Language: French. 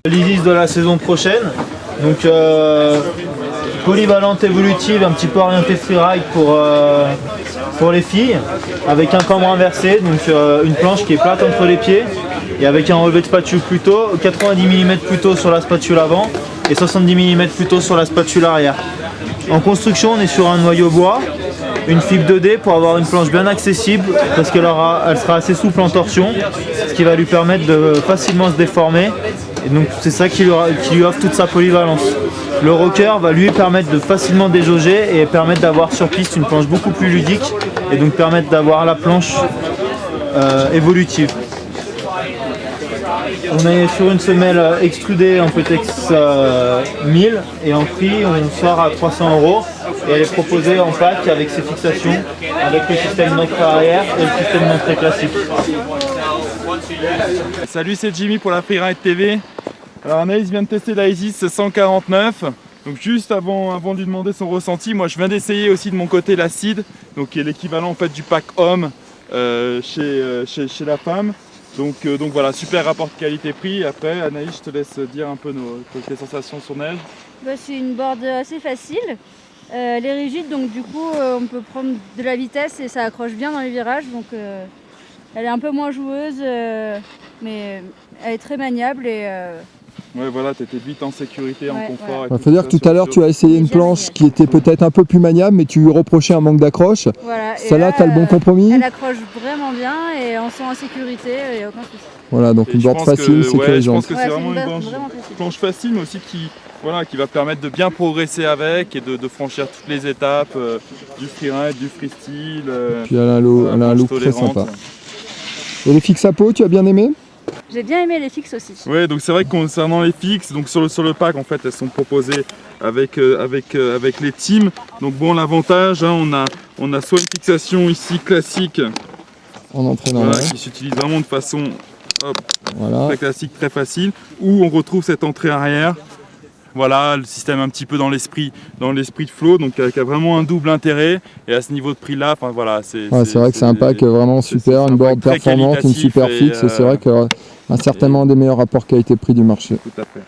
L'Isis de la saison prochaine, donc polyvalente évolutive, un petit peu orientée freeride pour les filles, avec un cambre inversé, donc une planche qui est plate entre les pieds et avec un relevé de spatule plutôt, 90 mm plutôt sur la spatule avant et 70 mm plutôt sur la spatule arrière. En construction, on est sur un noyau bois, une fibre 2D pour avoir une planche bien accessible parce qu'elle sera assez souple en torsion, ce qui va lui permettre de facilement se déformer. Et donc c'est ça qui lui offre toute sa polyvalence. Le rocker va lui permettre de facilement déjauger et permettre d'avoir sur piste une planche beaucoup plus ludique et donc permettre d'avoir la planche évolutive. On est sur une semelle extrudée en PTX 1000 et en prix on sort à 300 € et elle est proposée en pack avec ses fixations, avec le système d'entrée arrière et le système d'entrée classique. Salut, c'est Jimmy pour la Freeride TV. Alors Anaïs vient de tester la Isis 149. Donc juste avant de lui demander son ressenti, moi je viens d'essayer aussi de mon côté la Seed, donc qui est l'équivalent en fait du pack homme chez la femme. Donc voilà, super rapport qualité-prix. Après Anaïs, je te laisse dire un peu tes sensations sur neige. C'est une board assez facile. Elle est rigide, donc du coup on peut prendre de la vitesse et ça accroche bien dans les virages. Donc elle est un peu moins joueuse, mais elle est très maniable et Ouais, voilà, tu étais vite en sécurité, en confort. Il faut dire que tout à l'heure, tu as essayé une planche qui était peut-être un peu plus maniable, mais tu lui reprochais un manque d'accroche. Voilà. Celle-là, tu as le bon compromis. Elle accroche vraiment bien et on sent en sécurité, il n'y a aucun souci. Voilà, donc une board facile, sécurisante. Je pense que c'est vraiment une planche facile, mais aussi qui va permettre de bien progresser avec et de franchir toutes les étapes du freeride, du freestyle. Puis elle a un look très sympa. Et les fixes à peau, tu as bien aimé ? J'ai bien aimé les fixes aussi. Oui, donc c'est vrai que concernant les fixes, donc sur le pack en fait elles sont proposées avec les teams. Donc bon, l'avantage, hein, on a soit une fixation ici classique en entraînant qui s'utilise vraiment de façon très classique, très facile, ou on retrouve cette entrée arrière. Voilà, le système un petit peu dans l'esprit de Flow, donc qui a vraiment un double intérêt. Et à ce niveau de prix là, enfin voilà, c'est vrai que c'est un pack vraiment super, une board performante, une super fixe. C'est vrai que certainement un des meilleurs rapports qualité-prix du marché. Tout à fait.